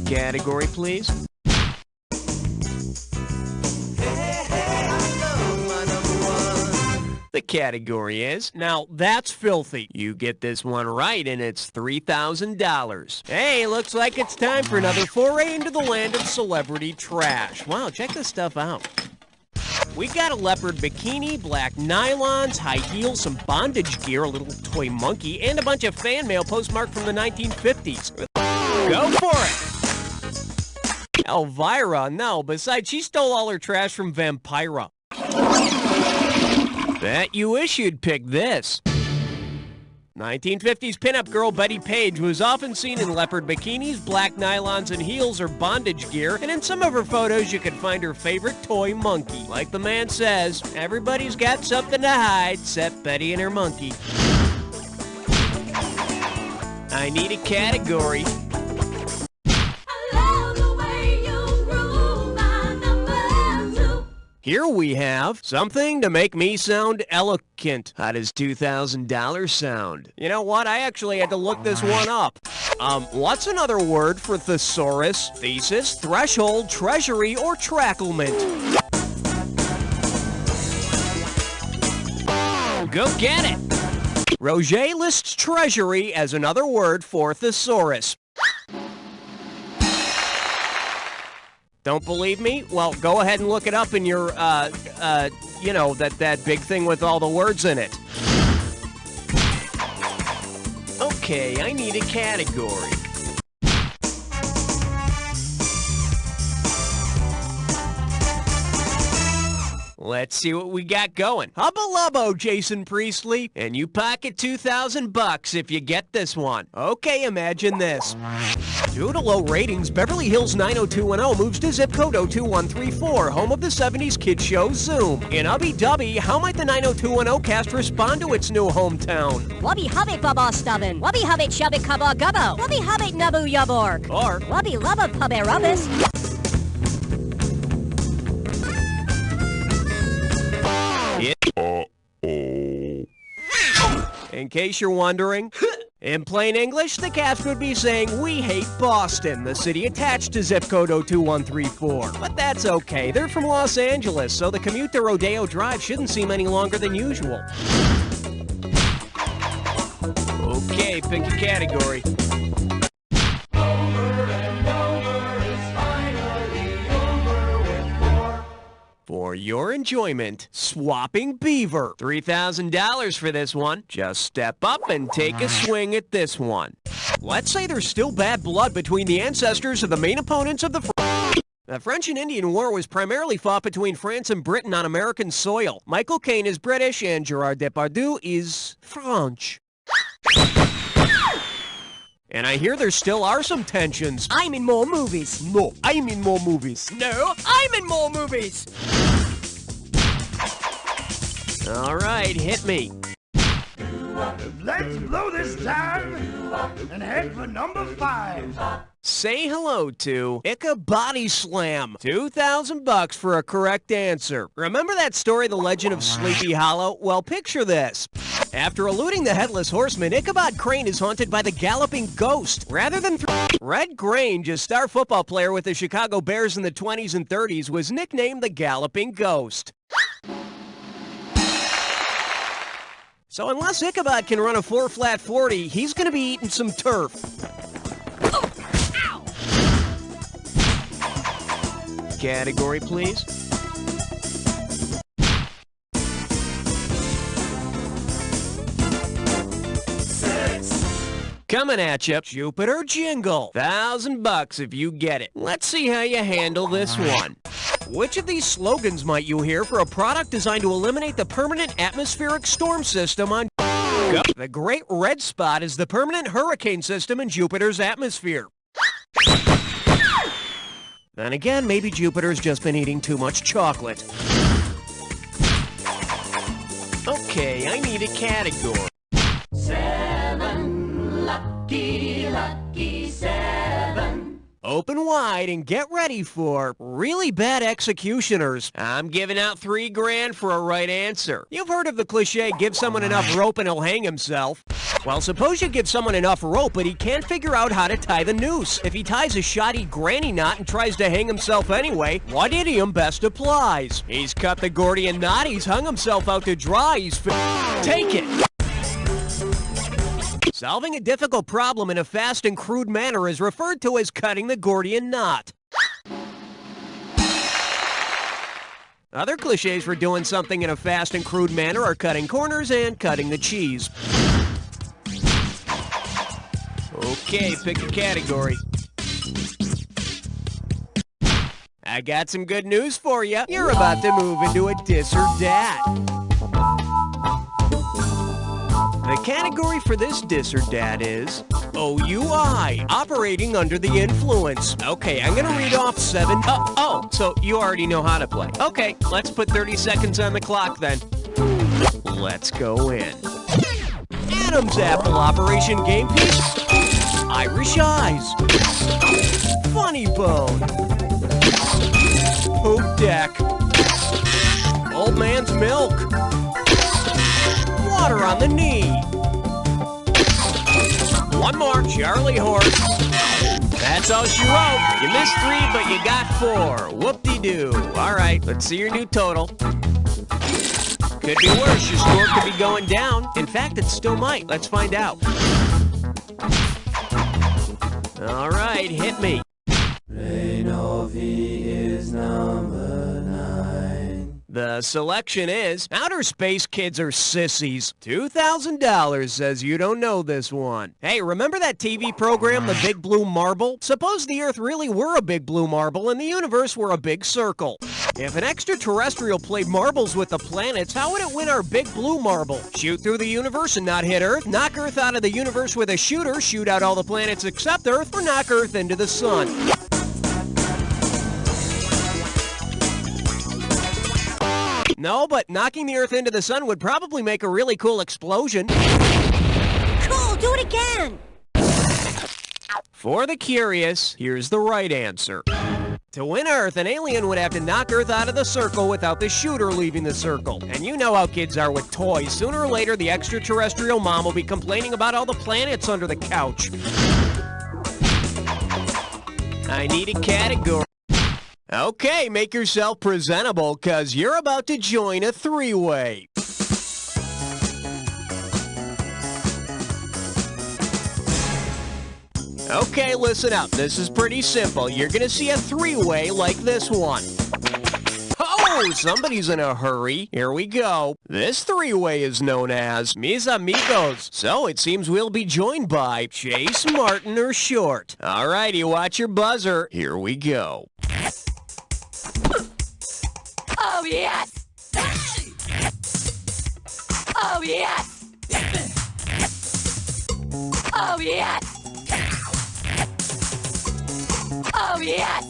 Category, please. The category is, now that's filthy. You get this one right and it's $3,000. Hey, looks like it's time for another foray into the land of celebrity trash. Wow, check this stuff out. We got a leopard bikini, black nylons, high heels, some bondage gear, a little toy monkey, and a bunch of fan mail postmarked from the 1950s. Go for it! Elvira, no, besides, she stole all her trash from Vampira. Bet you wish you'd pick this. 1950s pinup girl Betty Page was often seen in leopard bikinis, black nylons and heels or bondage gear, and in some of her photos you can find her favorite toy monkey. Like the man says, everybody's got something to hide except Betty and her monkey. I need a category. Here we have something to make me sound eloquent. How does $2,000 sound? You know what? I actually had to look this one up. What's another word for thesaurus, thesis, threshold, treasury, or tracklement? Go get it! Roger lists treasury as another word for thesaurus. Don't believe me? Well, go ahead and look it up in your, you know, that big thing with all the words in it. Okay, I need a category. Let's see what we got going. Hubba lubbo, Jason Priestley. And you pocket $2,000 if you get this one. Okay, imagine this. Due to low ratings, Beverly Hills 90210 moves to zip code 02134, home of the 70s kids show Zoom. In Ubby Dubby, how might the 90210 cast respond to its new hometown? Wubby hubbit bubba stubbin. Wubby hubbit shubbit cubba gubbo. Wubby hubbit nubbu yubborg. Or, Wubby lubba pubbe rubbis. in case you're wondering, in plain English, the cast would be saying, "We hate Boston," the city attached to zip code 02134. But that's okay. They're from Los Angeles, so the commute to Rodeo Drive shouldn't seem any longer than usual. Okay, pick a category. For your enjoyment, Swapping Beaver. $3,000 for this one. Just step up and take a swing at this one. Let's say there's still bad blood between the ancestors of the main opponents of the French and Indian War was primarily fought between France and Britain on American soil. Michael Caine is British and Gerard Depardieu is French. And I hear there still are some tensions. I'm in more movies. No, I'm in more movies. No, I'm in more movies. All right, hit me. Let's blow this time and head for number 5. Say hello to Icka Body Slam. $2,000 for a correct answer. Remember that story, The Legend of Sleepy Hollow? Well, picture this. After eluding the Headless Horseman, Ichabod Crane is haunted by the Galloping Ghost. Rather than Red Grange, a star football player with the Chicago Bears in the 20s and 30s, was nicknamed the Galloping Ghost. So unless Ichabod can run a 4-flat 40, he's going to be eating some turf. Category, please. Coming at you, Jupiter Jingle. $1,000 if you get it. Let's see how you handle this one. Which of these slogans might you hear for a product designed to eliminate the permanent atmospheric storm system on Go? The Great Red Spot is the permanent hurricane system in Jupiter's atmosphere. Then again, maybe Jupiter's just been eating too much chocolate. Okay, I need a category. 7, lucky, lucky 7. Open wide and get ready for really bad executioners. I'm giving out $3,000 for a right answer. You've heard of the cliche, give someone enough rope and he'll hang himself. Well, suppose you give someone enough rope, but he can't figure out how to tie the noose. If he ties a shoddy granny knot and tries to hang himself anyway, what idiom best applies? He's cut the Gordian knot, he's hung himself out to dry, take it! Solving a difficult problem in a fast and crude manner is referred to as cutting the Gordian knot. Other cliches for doing something in a fast and crude manner are cutting corners and cutting the cheese. Okay, pick a category. I got some good news for you. You're about to move into a dis or dat. The category for this dis or dat is OUI, operating under the influence. Okay, I'm gonna read off 7. So you already know how to play. Okay, let's put 30 seconds on the clock then. Let's go in. Adam's apple, Operation Game Piece. Irish Eyes. Funny Bone. Poop Deck. Old Man's Milk. Water on the Knee. One more, Charlie Horse. That's all she wrote. You missed 3, but you got 4. Whoop-de-doo. All right, let's see your new total. Could be worse. Your score could be going down. In fact, it still might. Let's find out. All right, hit me. Novi is number 9. The selection is Outer Space Kids Are Sissies. $2,000 says you don't know this one. Hey, remember that TV program, The Big Blue Marble? Suppose the Earth really were a big blue marble and the universe were a big circle. If an extraterrestrial played marbles with the planets, how would it win our big blue marble? Shoot through the universe and not hit Earth? Knock Earth out of the universe with a shooter, shoot out all the planets except Earth, or knock Earth into the sun? No, but knocking the Earth into the sun would probably make a really cool explosion. Cool, do it again! For the curious, here's the right answer. To win Earth, an alien would have to knock Earth out of the circle without the shooter leaving the circle. And you know how kids are with toys. Sooner or later, the extraterrestrial mom will be complaining about all the planets under the couch. I need a category. Okay, make yourself presentable, cause you're about to join a 3-way. Okay, listen up. This is pretty simple. You're gonna see a 3-way like this one. Oh, somebody's in a hurry. Here we go. This 3-way is known as Mis Amigos. So it seems we'll be joined by Chase, Martin, or Short. Alrighty, watch your buzzer. Here we go. Oh, yes! Oh, yes! Oh, yes! Oh, yes!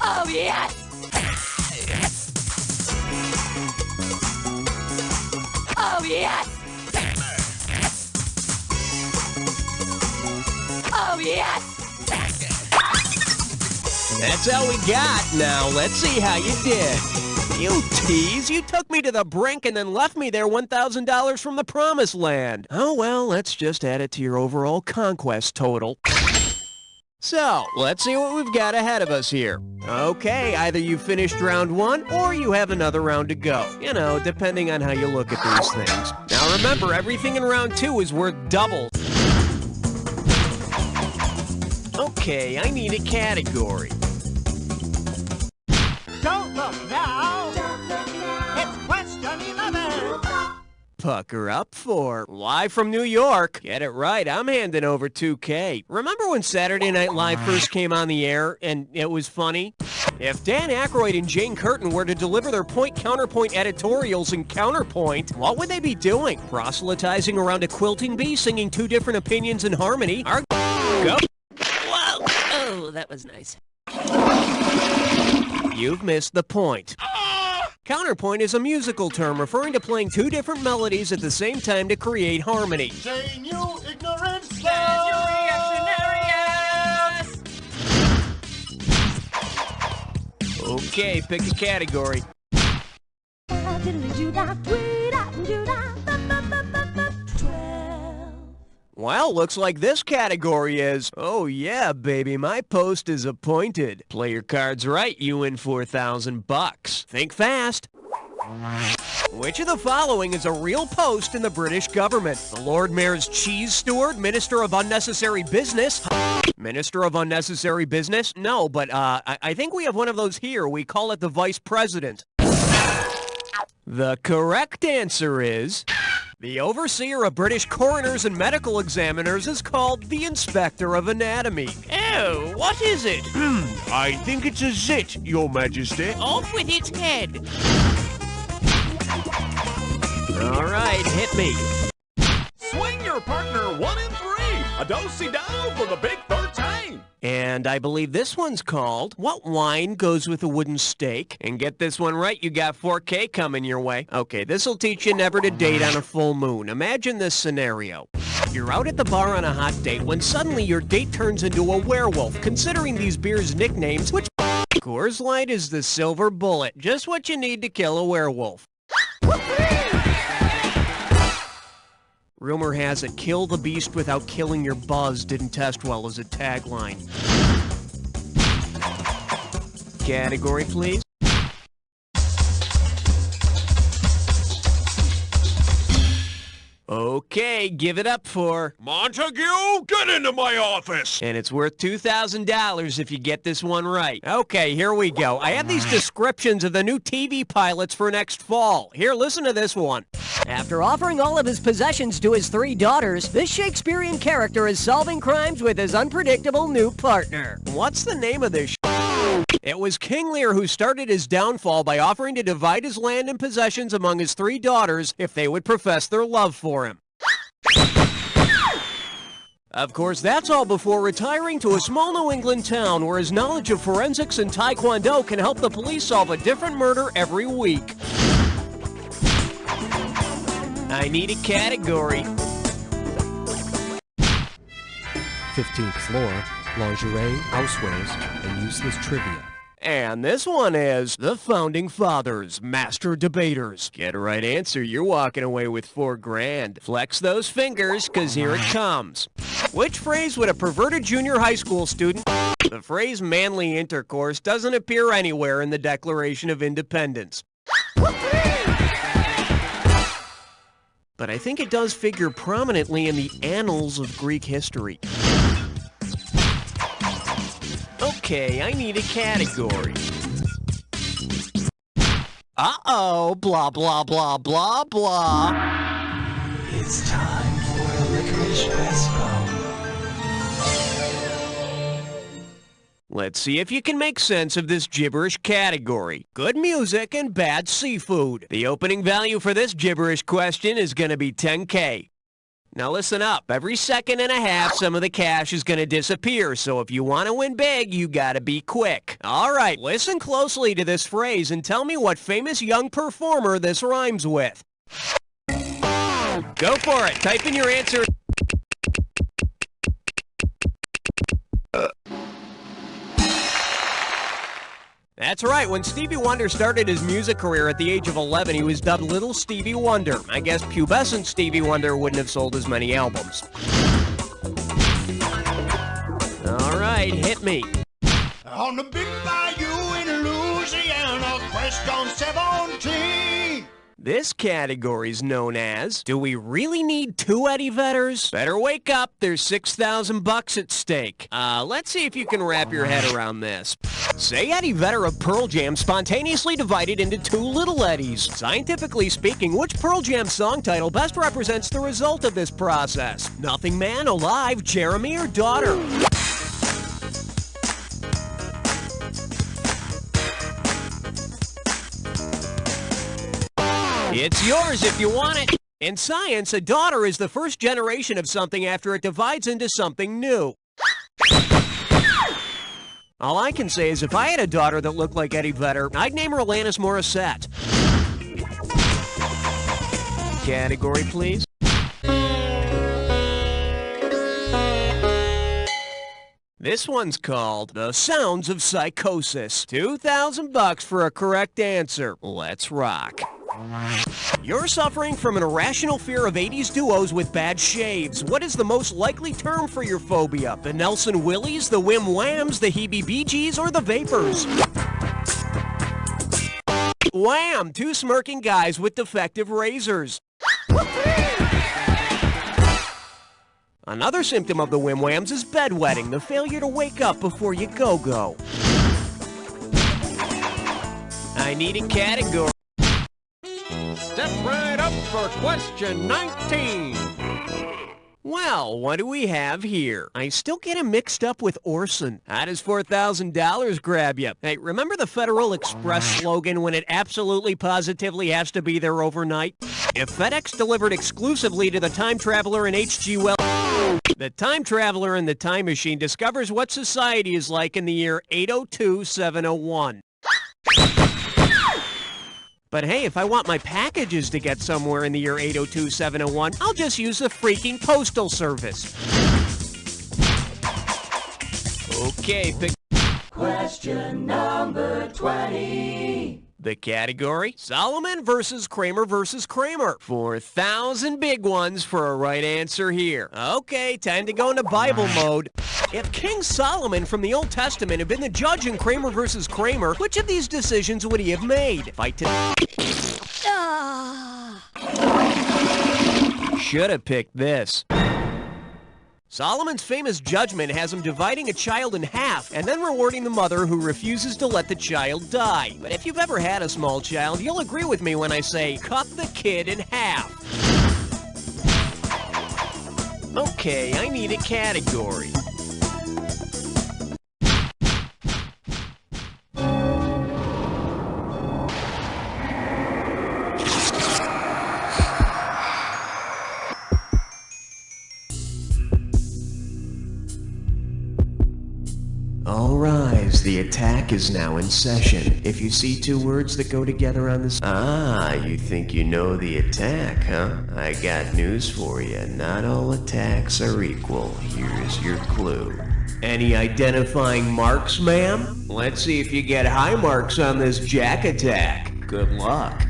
Oh, yes! Oh, yes! Oh, yes! That's all we got. Now, let's see how you did. You tease. You took me to the brink and then left me there $1,000 from the promised land. Oh, well, let's just add it to your overall conquest total. So, let's see what we've got ahead of us here. Okay, either you finished round 1 or you have another round to go. You know, depending on how you look at these things. Now, remember, everything in round 2 is worth double. Okay, I need a category. Don't look now. It's question 11. Pucker up for Live from New York. Get it right, I'm handing over $2K. Remember when Saturday Night Live first came on the air and it was funny? If Dan Aykroyd and Jane Curtin were to deliver their point-counterpoint editorials in Counterpoint, what would they be doing? Proselytizing around a quilting bee, singing 2 different opinions in harmony? Go. Whoa! Oh, that was nice. You've missed the point. Counterpoint is a musical term referring to playing 2 different melodies at the same time to create harmony. Jane, you ignorant slow. Okay, pick a category. Well, looks like this category is, oh yeah, baby, my post is appointed. Play your cards right, you win $4,000. Think fast. Which of the following is a real post in the British government? The Lord Mayor's cheese steward, Minister of Unnecessary Business? Minister of Unnecessary Business? No, but I think we have one of those here. We call it the Vice President. The correct answer is... the overseer of British coroners and medical examiners is called the Inspector of Anatomy. Oh, what is it? I think it's a zit, Your Majesty. Off with its head. All right, hit me. Swing your partner 1 and 3. A do-si-do for the big 13. And I believe this one's called, what wine goes with a wooden stake? And get this one right, you got 4K coming your way. Okay, this'll teach you never to date on a full moon. Imagine this scenario. You're out at the bar on a hot date when suddenly your date turns into a werewolf. Considering these beers' nicknames, which Coors Light is the silver bullet. Just what you need to kill a werewolf. Rumor has it, kill the beast without killing your buzz didn't test well as a tagline. Category, please. Okay, give it up for... Montague, get into my office! And it's worth $2,000 if you get this one right. Okay, here we go. I have these descriptions of the new TV pilots for next fall. Here, listen to this one. After offering all of his possessions to his 3 daughters, this Shakespearean character is solving crimes with his unpredictable new partner. What's the name of this It was King Lear who started his downfall by offering to divide his land and possessions among his 3 daughters if they would profess their love for him. Of course, that's all before retiring to a small New England town where his knowledge of forensics and taekwondo can help the police solve a different murder every week. I need a category. 15th floor, lingerie, housewares, and useless trivia. And this one is the Founding Fathers, Master Debaters. Get a right answer, you're walking away with $4,000. Flex those fingers, cause here it comes. Which phrase would a perverted junior high school student... The phrase manly intercourse doesn't appear anywhere in the Declaration of Independence. But I think it does figure prominently in the annals of Greek history. Okay, I need a category. Uh-oh, blah, blah, blah, blah, blah. It's time for a licorice espresso. Let's see if you can make sense of this gibberish category. Good music and bad seafood. The opening value for this gibberish question is going to be $10K. Now listen up. Every second and a half, some of the cash is going to disappear, so if you want to win big, you got to be quick. All right, listen closely to this phrase and tell me what famous young performer this rhymes with. Go for it. Type in your answer. That's right, when Stevie Wonder started his music career at the age of 11, he was dubbed Little Stevie Wonder. I guess pubescent Stevie Wonder wouldn't have sold as many albums. All right, hit me. On the big bayou in Louisiana, quest on 17. This category's known as, do we really need 2 Eddie Vedders? Better wake up, there's $6,000 at stake. Let's see if you can wrap your head around this. Say Eddie Vedder of Pearl Jam spontaneously divided into 2 little Eddies. Scientifically speaking, which Pearl Jam song title best represents the result of this process? Nothing Man, Alive, Jeremy, or Daughter? It's yours if you want it. In science, a daughter is the first generation of something after it divides into something new. All I can say is if I had a daughter that looked like Eddie Vedder, I'd name her Alanis Morissette. Category, please. This one's called The Sounds of Psychosis. $2,000 for a correct answer. Let's rock. You're suffering from an irrational fear of 80s duos with bad shaves. What is the most likely term for your phobia? The Nelson Willies, the Wim Whams, the Heebie-Bee-Gees, or the Vapors? Wham! Two smirking guys with defective razors. Another symptom of the Wim Whams is bedwetting, the failure to wake up before you go-go. I need a category. Step right up for question 19. Well, what do we have here? I still get him mixed up with Orson. How does $4,000 grab you? Hey, remember the Federal Express slogan when it absolutely positively has to be there overnight? If FedEx delivered exclusively to the time traveler in H.G. Wells, the time traveler in the time machine discovers what society is like in the year 802-701. But hey, if I want my packages to get somewhere in the year 802-701, I'll just use the freaking postal service. Okay, pick Question number 20. the category. Solomon versus Kramer versus Kramer. 4,000 big ones for a right answer here. Okay, time to go into Bible mode. If King Solomon from the Old Testament had been the judge in Kramer versus Kramer, which of these decisions would he have made? Fight to... Should have picked this. Solomon's famous judgment has him dividing a child in half and then rewarding the mother who refuses to let the child die. But if you've ever had a small child, you'll agree with me when I say, cut the kid in half. Okay, I need a category. All rise, the attack is now in session. If you see two words that go together on this... Ah, you think you know the attack, huh? I got news for you. Not all attacks are equal. Here's your clue. Any identifying marks, ma'am? Let's see if you get high marks on this jack attack. Good luck.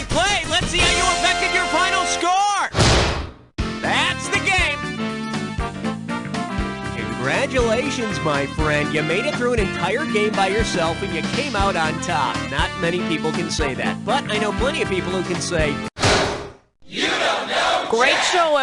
Played. Let's see how you affected your final score. That's the game. Congratulations, my friend. You made it through an entire game by yourself and you came out on top. Not many people can say that, but I know plenty of people who can say, "You don't know." Great show,